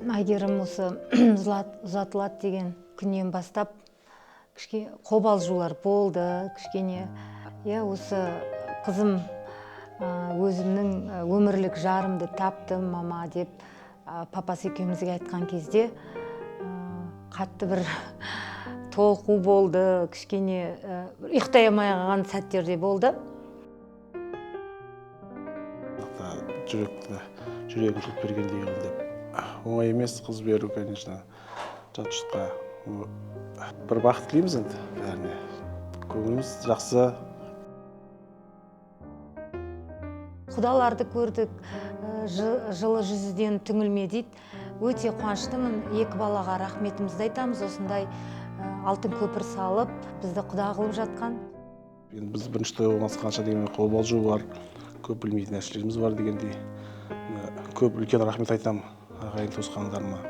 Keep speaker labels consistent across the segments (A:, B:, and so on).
A: Әйгерім осы ұзатылады деген күннен бастап қобалжулар болды, кішкене. Осы қызым өзімнің өмірлік жарымды таптым, мама деп папасы екеумізге айтқан кезде қатты бір толқу болды, кішкене ұйықтай алмай қалған сәттерде болды.
B: Жүрегім жылт бергендей қылды. Оңай емес қыз беру, конечно, жат жұртқа. Бір бақыт тілейміз енді бәріне. Көңіліміз жақсы.
A: Құдаларды көрдік, жылы жүзіден түңілме дейді. Өте қуаныштымын. Екі балаға рахметімізді айтамыз. Осындай алтын көпір салып, бізді құда қылып жатқан.
B: Біз бірінші той болмасқанша деген қобалжу бар, көп білмейтін нәрселеріміз бар дегендей. Көп үлкен рахмет айтамын ағайын туысқандарыма.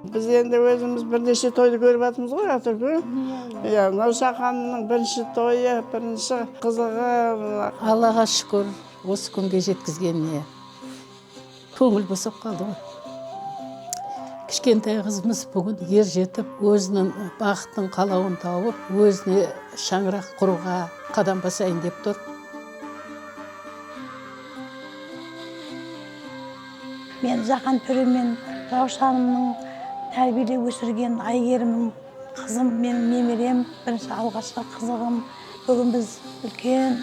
C: Біз енді өзіміз бірнеше тойды көріп жатырмыз ғой, Атыркүл. Мынау Шақанның бірінші тойы, бірінші қызығы.
D: Аллаға шүкір, осы күнге жеткізгеніне көңіл босап қалды ғой. Кішкентай қызымыз бүгін ер жетіп, өзінің бақытын қалауын тауып, өзіне шаңырақ құруға қадам басайын деп тұр.
E: Мен Жақан төремен Раушанымның тәрбиелеп өсірген Әйгерімнің қызым, менің немерем, бірінші алғашқы қызығым. Бүгін біз үлкен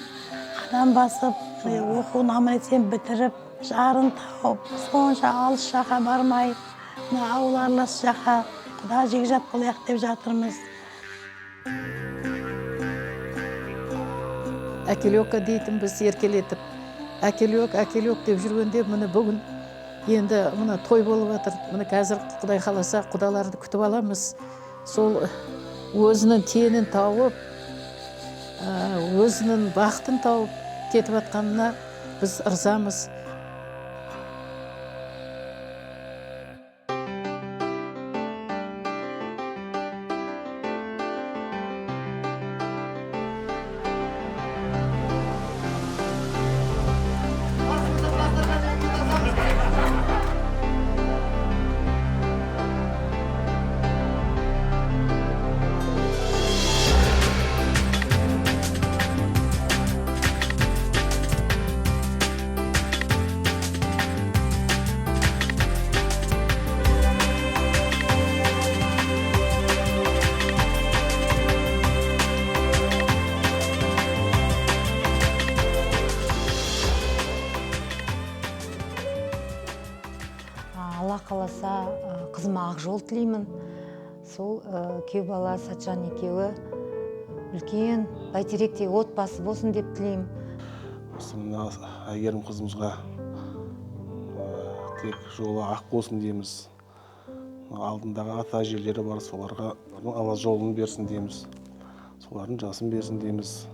E: қадам басып, оқуын аман-есен бітіріп, жарын тауып, сонша алыс жаққа бармай, ауыл аралас жаққа құда жекжат болайық деп жатырмыз.
D: Әкелёка дейтін біз еркелетіп, әкелёк деп жүргенде мұны бүгін енді мұны той болып жатыр. Мұны қазір Құдай қаласа құдаларды күтіп аламыз. Сол өзінің тенін тауып, өзінің бақытын тауып кетіп жатқанына біз ырзамыз.
A: Алла қаласа қызыма ақ жол тілеймін. Сол күйеу бала Сатжан екеуі үлкен бәйтеректей отбасы болсын деп тілеймін.
B: Мына Әйгерім қызымызға тек жолы ақ болсын дейміз. Алдындағы ата әжелері бар, соларға Алла жолын берсін дейміз. Солардың жасын берсін дейміз.